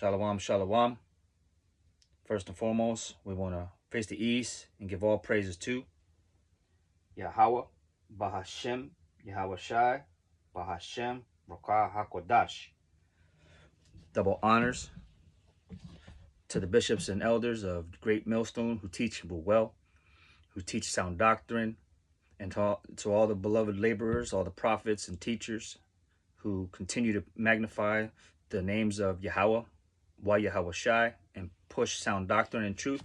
Shalom, shalom. First and foremost, we want to face the east and give all praises to Yahweh, Bahashem, Yahweh Shai, Bahashem, Rakah HaKodash. Double honors to the bishops and elders of Great Millstone who teach well, who teach sound doctrine, and to all the beloved laborers, all the prophets and teachers who continue to magnify the names of Yahweh, Yahweh Shai, and push sound doctrine and truth.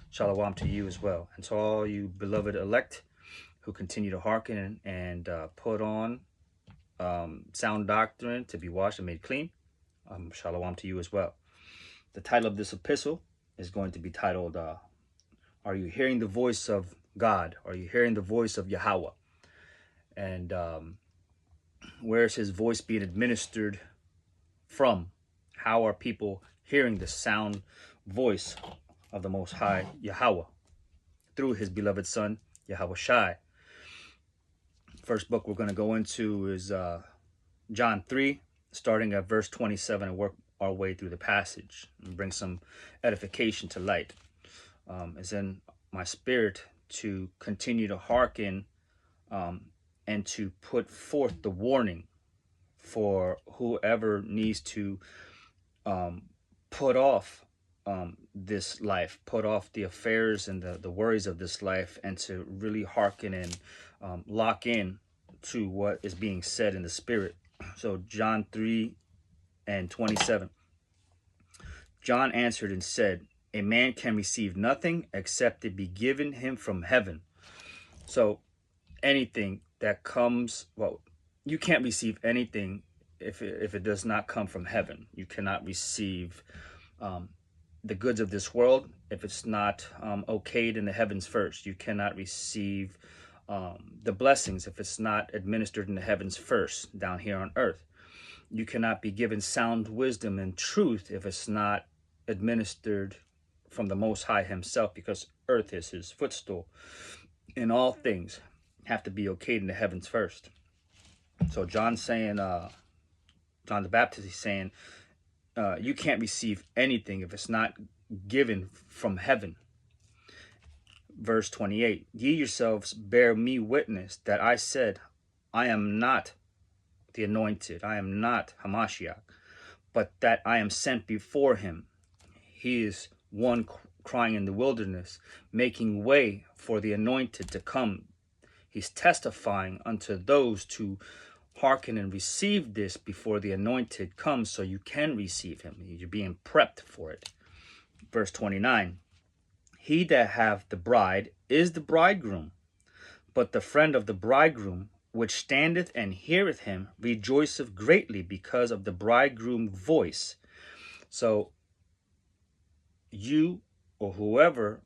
Shalom to you as well. And to all you beloved elect who continue to hearken and put on sound doctrine to be washed and made clean. Shalom to you as well. The title of this epistle is going to be titled, Are You Hearing the Voice of God? Are you hearing the voice of Yahweh? And where is his voice being administered from? How are people hearing the sound voice of the Most High Yahweh through his beloved Son, Yahweh Shai? First book we're going to go into is John 3, starting at verse 27, and work our way through the passage and bring some edification to light. It's in my spirit to continue to hearken and to put forth the warning for whoever needs to put off this life, put off the affairs and the worries of this life, and to really hearken and lock in to what is being said in the spirit. So John 3 and 27. John answered and said, a man can receive nothing except it be given him from heaven. So anything that comes, well, you can't receive anything if it does not come from heaven. You cannot receive the goods of this world if it's not okayed in the heavens first. You cannot receive the blessings if it's not administered in the heavens first, down here on earth. You cannot be given sound wisdom and truth if it's not administered from the Most High himself, because earth is his footstool. And all things have to be okayed in the heavens first. So John's saying, John the Baptist is saying, you can't receive anything if it's not given from heaven. Verse 28, ye yourselves bear me witness that I said, I am not the anointed, I am not Hamashiach, but that I am sent before him. He is one crying in the wilderness, making way for the anointed to come. He's testifying unto those to hearken and receive this before the anointed comes, so you can receive him. You're being prepped for it. Verse 29, he that hath the bride is the bridegroom, but the friend of the bridegroom, which standeth and heareth him, rejoiceth greatly because of the bridegroom's voice. So you or whoever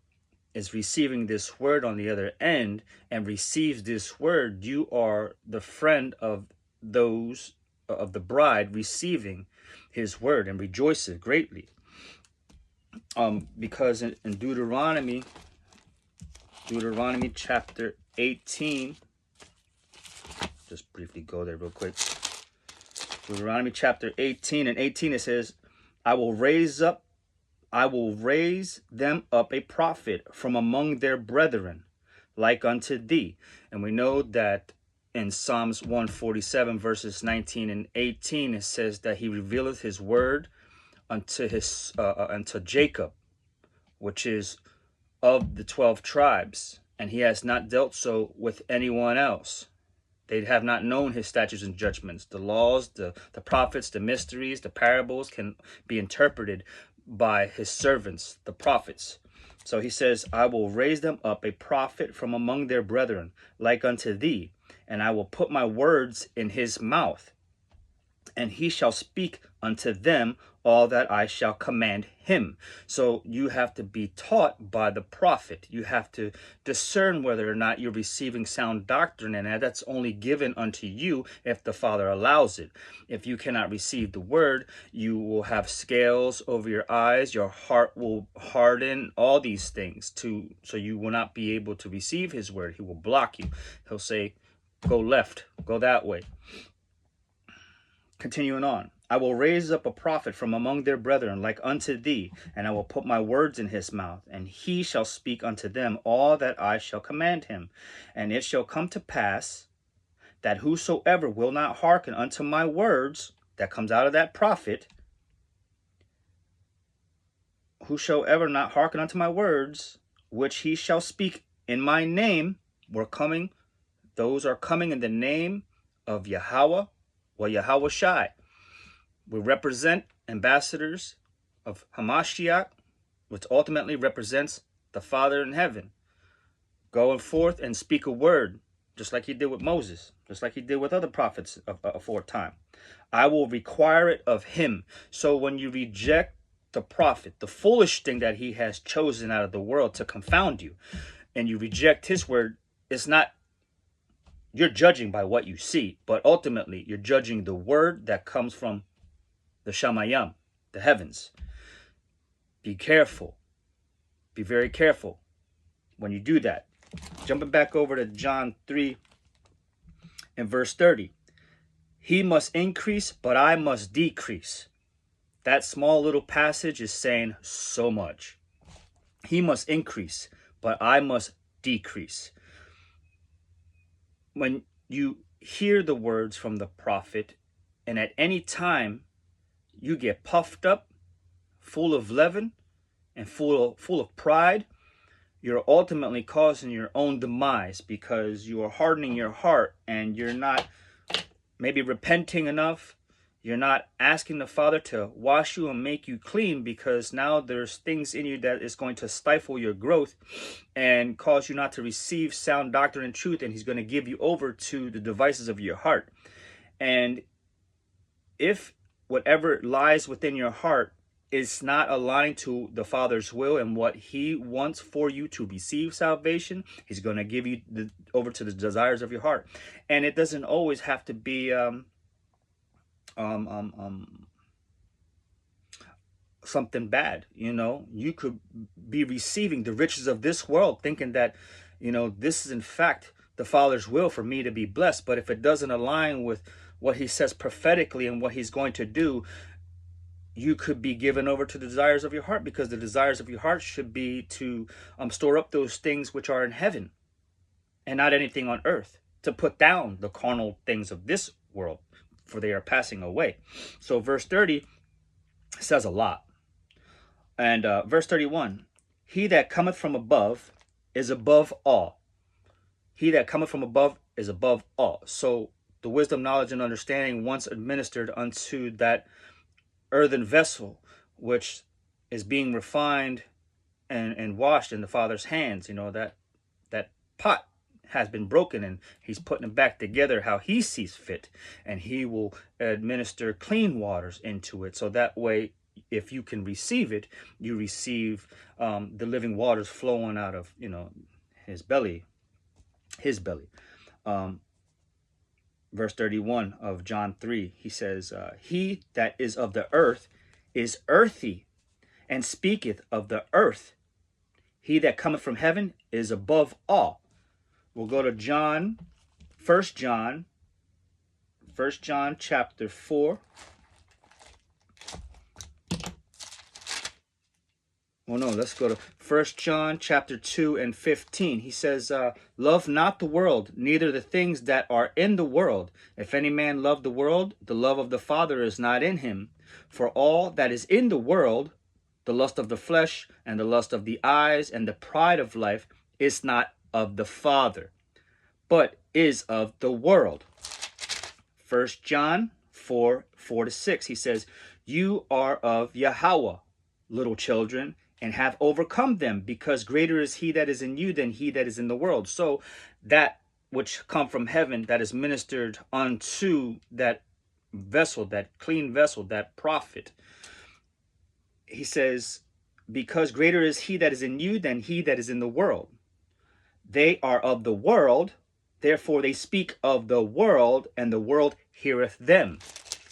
is receiving this word on the other end and receives this word, you are the friend of those of the bride receiving his word and rejoices greatly. Because in Deuteronomy chapter 18, just briefly go there real quick. Deuteronomy chapter 18 and 18, it says, I will raise them up a prophet from among their brethren, like unto thee. And we know that in Psalms 147, verses 19 and 18, it says that he revealeth his word unto Jacob, which is of the 12 tribes, and he has not dealt so with anyone else. They have not known his statutes and judgments. The laws, the prophets, the mysteries, the parables can be interpreted by his servants, the prophets. So he says, I will raise them up a prophet from among their brethren, like unto thee, and I will put my words in his mouth, and he shall speak unto them all that I shall command him. So you have to be taught by the prophet. You have to discern whether or not you're receiving sound doctrine, and that's only given unto you if the Father allows it. If you cannot receive the word, you will have scales over your eyes, your heart will harden, all these things, so you will not be able to receive his word. He will block you. He'll say, go left, go that way. Continuing on, I will raise up a prophet from among their brethren like unto thee, and I will put my words in his mouth, and he shall speak unto them all that I shall command him. And it shall come to pass that whosoever will not hearken unto my words, that comes out of that prophet, whosoever not hearken unto my words, which he shall speak in my name, those are coming in the name of Yahweh or Yahweh Shai. We represent ambassadors of Hamashiach, which ultimately represents the Father in heaven, going forth and speak a word, just like he did with Moses, just like he did with other prophets of aforetime. I will require it of him. So when you reject the prophet, the foolish thing that he has chosen out of the world to confound you, and you reject his word, it's not, you're judging by what you see, but ultimately you're judging the word that comes from the Shamayim, the heavens. Be careful. Be very careful when you do that. Jumping back over to John 3 and verse 30. He must increase, but I must decrease. That small little passage is saying so much. He must increase, but I must decrease. When you hear the words from the prophet, and at any time you get puffed up, full of leaven, and full of pride, you're ultimately causing your own demise, because you are hardening your heart and you're not maybe repenting enough. You're not asking the Father to wash you and make you clean, because now there's things in you that is going to stifle your growth and cause you not to receive sound doctrine and truth, and he's going to give you over to the devices of your heart. And if whatever lies within your heart is not aligning to the Father's will and what he wants for you to receive salvation, he's going to give you over to the desires of your heart. And it doesn't always have to be something bad. You could be receiving the riches of this world, thinking that this is in fact the Father's will for me to be blessed. But if it doesn't align with what he says prophetically and what he's going to do, you could be given over to the desires of your heart, because the desires of your heart should be to store up those things which are in heaven and not anything on earth, to put down the carnal things of this world, for they are passing away. So verse 30 says a lot. And verse 31, he that cometh from above is above all. He that cometh from above is above all. So the wisdom, knowledge, and understanding once administered unto that earthen vessel, which is being refined and washed in the Father's hands, that pot has been broken, and he's putting it back together how he sees fit, and he will administer clean waters into it, so that way, if you can receive it, you receive the living waters flowing out of his belly. Verse 31 of John 3, he says, he that is of the earth is earthy, and speaketh of the earth. He that cometh from heaven is above all. We'll go to John, 1 John chapter 4. Oh no, let's go to 1 John chapter 2 and 15. He says, love not the world, neither the things that are in the world. If any man love the world, the love of the Father is not in him. For all that is in the world, the lust of the flesh, and the lust of the eyes, and the pride of life, is not of the Father, but is of the world. 1 John 4:4-6. He says, you are of Yahweh, little children, and have overcome them, because greater is he that is in you than he that is in the world. So that which come from heaven, that is ministered unto that vessel, that clean vessel, that prophet, he says, because greater is he that is in you than he that is in the world. They are of the world, therefore they speak of the world, and the world heareth them.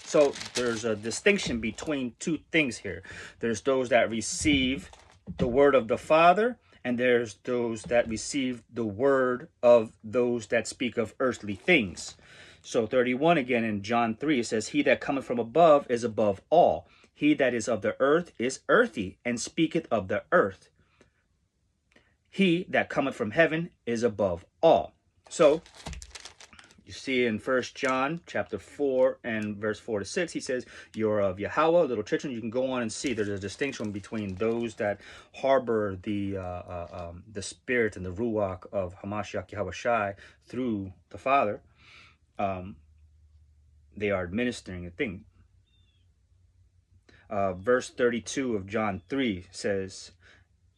So there's a distinction between two things here. There's those that receive the word of the Father, and there's those that receive the word of those that speak of earthly things. So 31 again in John 3, it says, he that cometh from above is above all. He that is of the earth is earthy, and speaketh of the earth. He that cometh from heaven is above all. So you see in 1 John chapter 4 and verse 4 to 6, he says, you're of Yahweh, little children. You can go on and see there's a distinction between those that harbor the spirit and the ruach of Hamashiach Yahweh Shai through the Father. They are administering a thing. Verse 32 of John 3 says,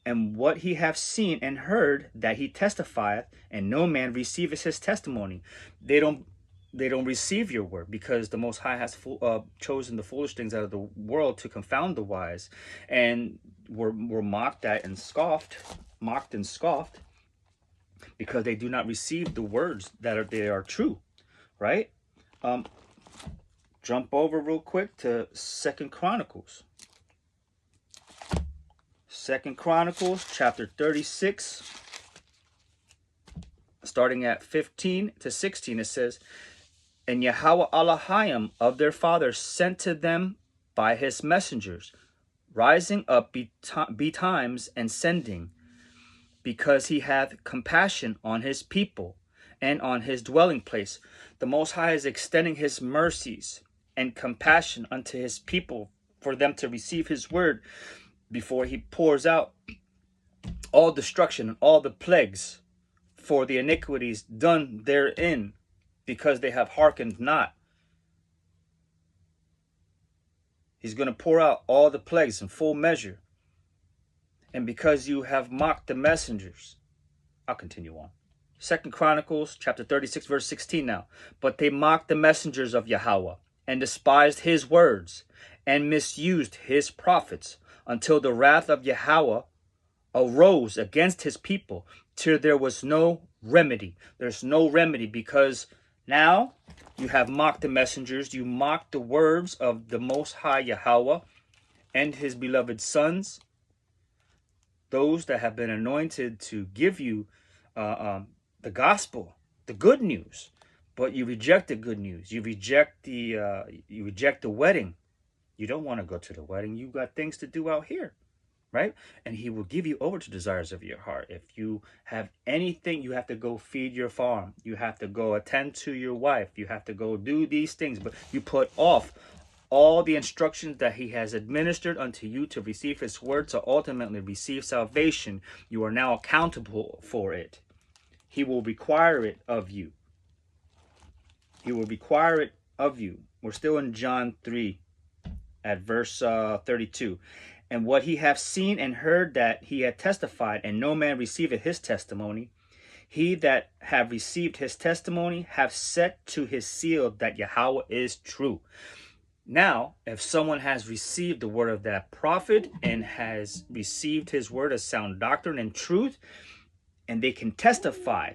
and what he hath seen and heard, that he testifieth, and no man receiveth his testimony. They don't receive your word, because the Most High has chosen the foolish things out of the world to confound the wise, and were mocked at and scoffed, because they do not receive the words that they are true, right? Jump over real quick to 2 Chronicles. 2 Chronicles chapter 36, starting at 15 to 16, it says, and Yahweh Elohim of their fathers sent to them by his messengers, rising up betimes and sending, because he hath compassion on his people and on his dwelling place. The Most High is extending his mercies and compassion unto his people for them to receive his word before he pours out all destruction and all the plagues for the iniquities done therein, because they have hearkened not. He's going to pour out all the plagues in full measure. And because you have mocked the messengers. I'll continue on. 2 Chronicles chapter 36 verse 16 now. But they mocked the messengers of Yahweh, and despised his words, and misused his prophets, until the wrath of Yahweh arose against his people, till there was no remedy. There's no remedy, because now you have mocked the messengers. You mocked the words of the Most High Yahweh and his beloved sons, those that have been anointed to give you the gospel, the good news. But you reject the good news. You reject the wedding. You don't want to go to the wedding. You got things to do out here, right? And he will give you over to desires of your heart. If you have anything, you have to go feed your farm. You have to go attend to your wife. You have to go do these things. But you put off all the instructions that he has administered unto you to receive his word, to ultimately receive salvation. You are now accountable for it. He will require it of you. He will require it of you. We're still in John 3 at verse 32. And what he hath seen and heard, that he had testified, and no man receiveth his testimony. He that have received his testimony hath set to his seal that Yahweh is true. Now, if someone has received the word of that prophet and has received his word as sound doctrine and truth, and they can testify,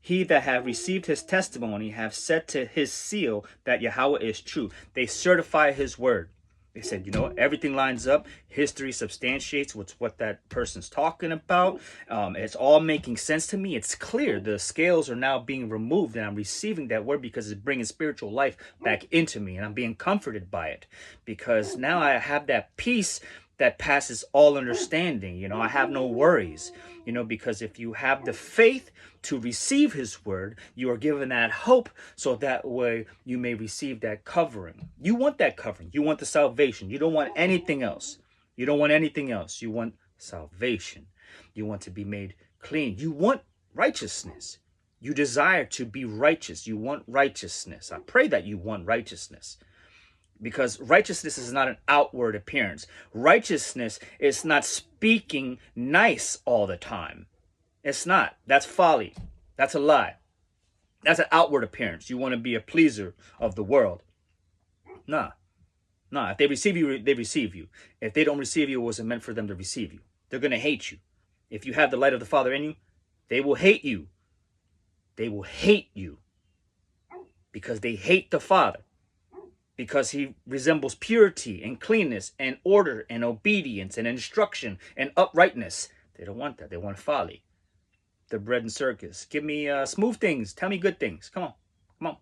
he that have received his testimony have set to his seal that Yahweh is true. They certify his word. They said, you know, everything lines up. History substantiates what that person's talking about. It's all making sense to me. It's clear. The scales are now being removed, and I'm receiving that word because it's bringing spiritual life back into me, and I'm being comforted by it, because now I have that peace that passes all understanding. You know, I have no worries, you know, because if you have the faith to receive his word, you are given that hope, so that way you may receive that covering. You want that covering. You want the salvation. You don't want anything else. You don't want anything else. You want salvation. You want to be made clean. You want righteousness. You desire to be righteous. You want righteousness. I pray that you want righteousness. Because righteousness is not an outward appearance. Righteousness is not speaking nice all the time. It's not. That's folly. That's a lie. That's an outward appearance. You want to be a pleaser of the world. Nah. If they receive you, they receive you. If they don't receive you, it wasn't meant for them to receive you. They're going to hate you. If you have the light of the Father in you, they will hate you. They will hate you. Because they hate the Father. Because he resembles purity and cleanness and order and obedience and instruction and uprightness. They don't want that. They want folly. the bread and circus. Give me smooth things. Tell me good things. Come on. Come on.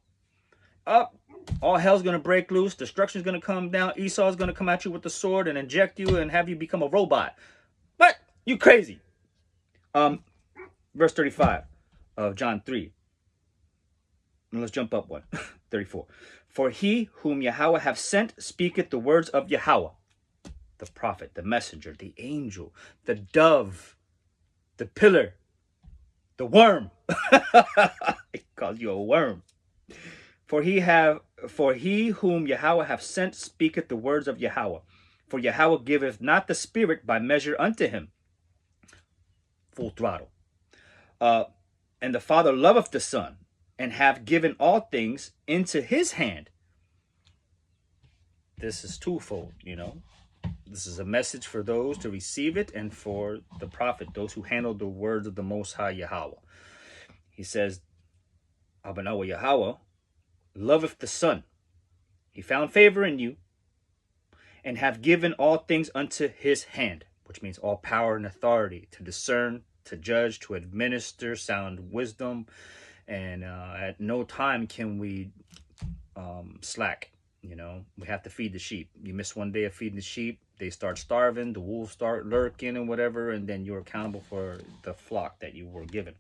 Up. All hell's going to break loose. Destruction's going to come down. Esau's going to come at you with the sword and inject you and have you become a robot. What? You crazy. Verse 35 of John 3. And let's jump up one. 34. For he whom Yahweh hath sent speaketh the words of Yahweh. The prophet, the messenger, the angel, the dove, the pillar, the worm. He calls you a worm. For he whom Yahweh hath sent speaketh the words of Yahweh. For Yahweh giveth not the Spirit by measure unto him. Full throttle. And the Father loveth the Son, and hath given all things into his hand. This is twofold, you know. This is a message for those to receive it, and for the prophet, those who handle the words of the Most High Yahweh. He says, Abanawa Yahweh loveth the Son. He found favor in you, and have given all things unto his hand, which means all power and authority to discern, to judge, to administer sound wisdom. And at no time can we slack. You know, we have to feed the sheep. You miss one day of feeding the sheep, they start starving, the wolves start lurking and whatever, and then you're accountable for the flock that you were given.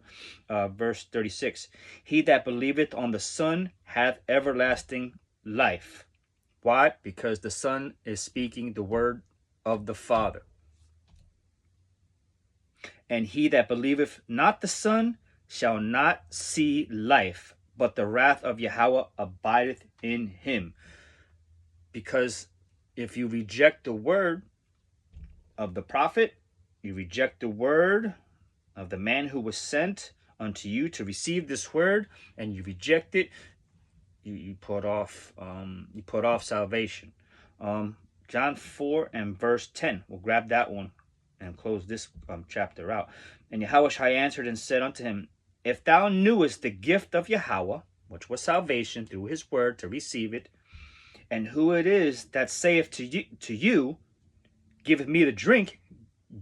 Verse 36, he that believeth on the Son hath everlasting life. Why? Because the Son is speaking the word of the Father. And he that believeth not the Son shall not see life, but the wrath of Yahweh abideth in him. Because if you reject the word of the prophet, you reject the word of the man who was sent unto you to receive this word, and you reject it, you put off salvation. John 4 and verse 10. We'll grab that one and close this chapter out. And Yahushua answered and said unto him, if thou knewest the gift of Yahweh, which was salvation through his word to receive it, and who it is that saith to you, giveth me the drink,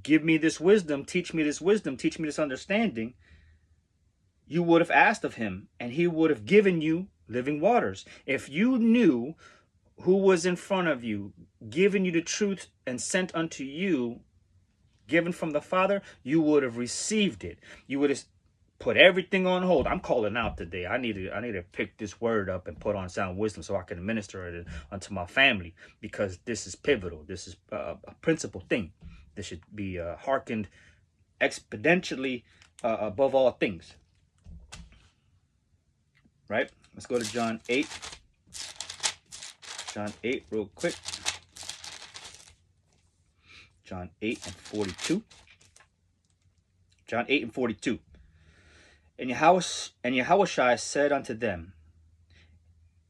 give me this wisdom, teach me this understanding, you would have asked of him, and he would have given you living waters. If you knew who was in front of you, giving you the truth and sent unto you, given from the Father, you would have received it. You would have put everything on hold. I'm calling out today. I need to pick this word up and put on sound wisdom so I can administer it unto my family, because this is pivotal. This is a principal thing. This should be hearkened exponentially above all things. Right? Let's go to John 8. John 8 real quick. John 8 and 42. John 8 and 42. And Yahushua said unto them,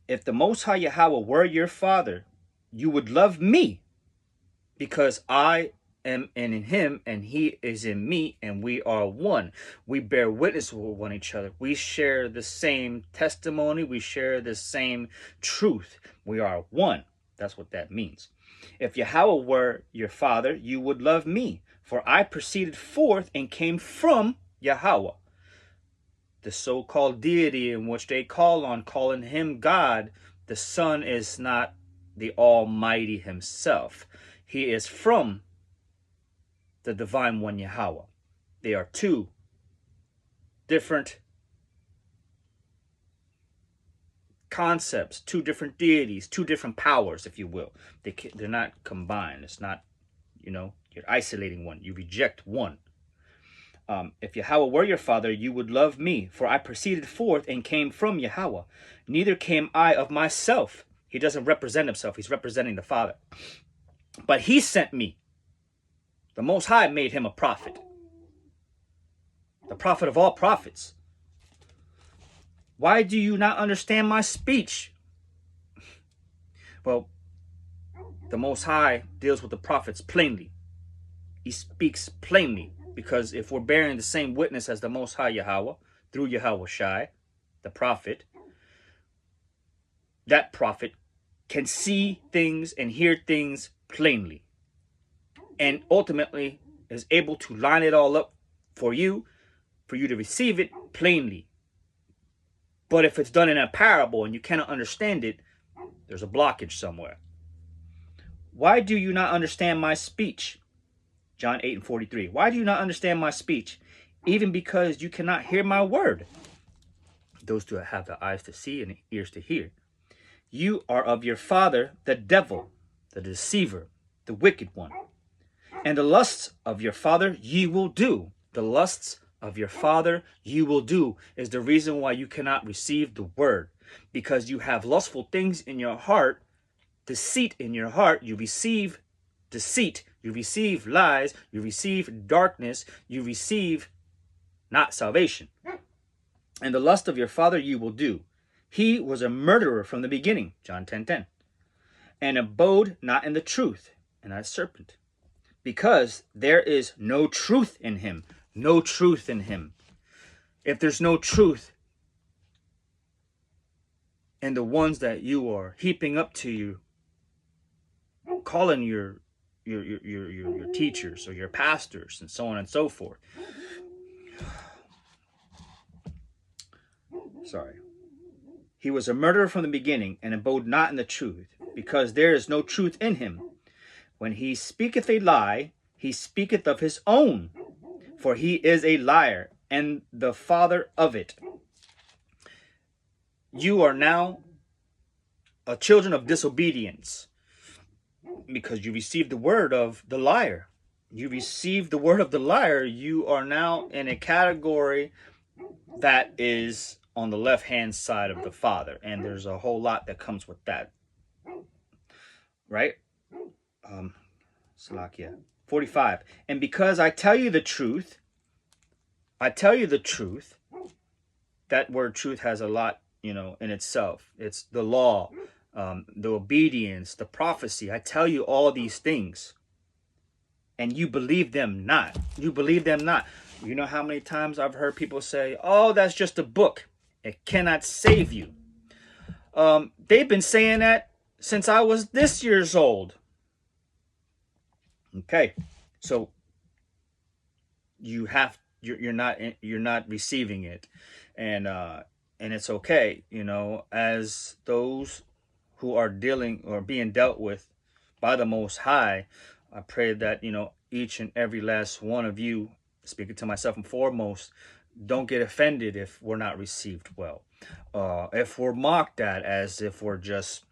if the Most High Yahweh were your Father, you would love me, because I am in him, and he is in me, and we are one. We bear witness with one another. We share the same testimony. We share the same truth. We are one. That's what that means. If Yahweh were your Father, you would love me, for I proceeded forth and came from Yahweh. The so-called deity in which they calling him God, the Son is not the Almighty himself. He is from the Divine One Yahweh. They are two different concepts, two different deities, two different powers, if you will. They're not combined. It's not, you're isolating one. You reject one. If Yahweh were your Father, you would love me, for I proceeded forth and came from Yahweh. Neither came I of myself. He doesn't represent himself. He's representing the Father. But he sent me. The Most High made him a prophet. The prophet of all prophets. Why do you not understand my speech? Well, the Most High deals with the prophets plainly. He speaks plainly. Because if we're bearing the same witness as the Most High Yahweh, through Yahushua, the prophet, that prophet can see things and hear things plainly. And ultimately is able to line it all up for you for you to receive it plainly. But if it's done in a parable and you cannot understand it, there's a blockage somewhere. Why do you not understand my speech? John 8:43. Why do you not understand my speech? Even because you cannot hear my word. Those who have the eyes to see and ears to hear. You are of your father, the devil, the deceiver, the wicked one. And the lusts of your father ye will do. The lusts of your father you will do is the reason why you cannot receive the word. Because you have lustful things in your heart, deceit in your heart, you receive deceit, you receive lies, you receive darkness, you receive not salvation. And the lust of your father you will do. He was a murderer from the beginning, John 10:10, and abode not in the truth, and that serpent, because there is no truth in him. No truth in him. If there's no truth in the ones that you are heaping up to you, calling your teachers or your pastors and so on and so forth. Sorry. He was a murderer from the beginning, and abode not in the truth, because there is no truth in him. When he speaketh a lie, he speaketh of his own, for he is a liar, and the father of it. You are now a children of disobedience, because you received the word of the liar. You received the word of the liar. You are now in a category that is on the left-hand side of the Father. And there's a whole lot that comes with that. Right? Salakia. 45. And because I tell you the truth, that word truth has a lot, in itself. It's the law, the obedience, the prophecy. I tell you all these things, and you believe them not. You believe them not. You know how many times I've heard people say, oh, that's just a book. It cannot save you. They've been saying that since I was this years old. Okay, so you're not receiving it, and it's okay, as those who are dealing or being dealt with by the Most High. I pray that each and every last one of you, speaking to myself and foremost, don't get offended if we're not received well, if we're mocked at as if we're just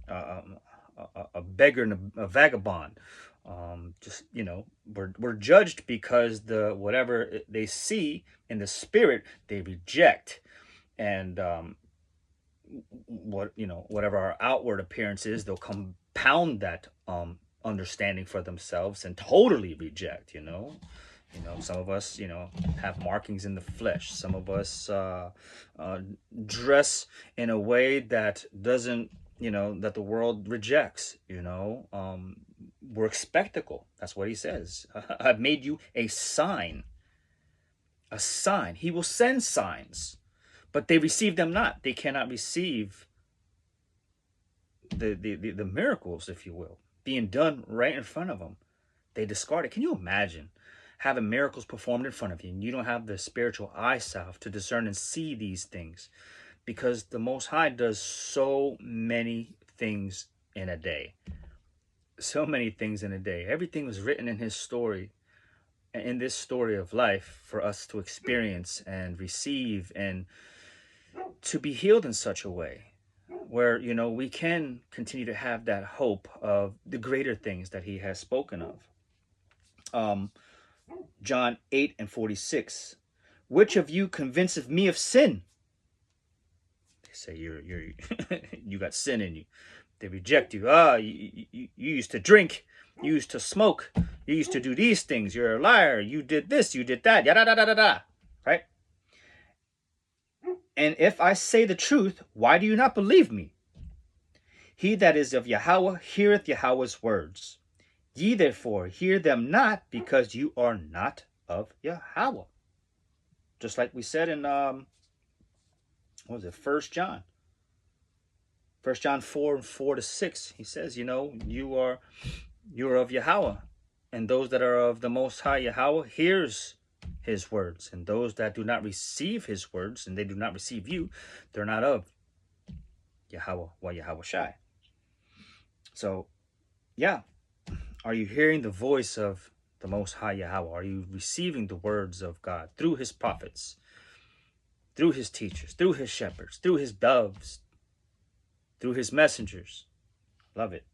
a beggar and a vagabond. We're judged because whatever they see in the spirit they reject, and whatever our outward appearance is, they'll compound that understanding for themselves and totally reject. Some of us have markings in the flesh. Some of us dress in a way that doesn't that the world rejects. We're a spectacle. That's what he says. I've made you a sign. A sign. He will send signs, but they receive them not. They cannot receive the miracles, if you will, being done right in front of them. They discard it. Can you imagine having miracles performed in front of you and you don't have the spiritual eye salve to discern and see these things? Because the Most High does so many things in a day. So many things in a day. Everything was written in his story, in this story of life, for us to experience and receive and to be healed in such a way where we can continue to have that hope of the greater things that he has spoken of. John 8:46. Which of you convinceth me of sin? They say you got sin in you. They reject you. You used to drink. You used to smoke. You used to do these things. You're a liar. You did this. You did that. Yada da da da da. Right? And if I say the truth, why do you not believe me? He that is of Yahweh heareth Yahweh's words. Ye therefore hear them not, because you are not of Yahweh. Just like we said in 1 John. 1 John 4:4-6. He says, you are of Yahweh, and those that are of the Most High Yahweh hears his words. And those that do not receive his words, and they do not receive you, they're not of Yahweh wa Yahweh Shai. So, yeah. Are you hearing the voice of the Most High Yahweh? Are you receiving the words of God through his prophets, through his teachers, through his shepherds, through his doves, through his messengers? Love it.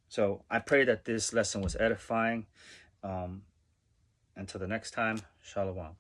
So I pray that this lesson was edifying. Until the next time, Shalom.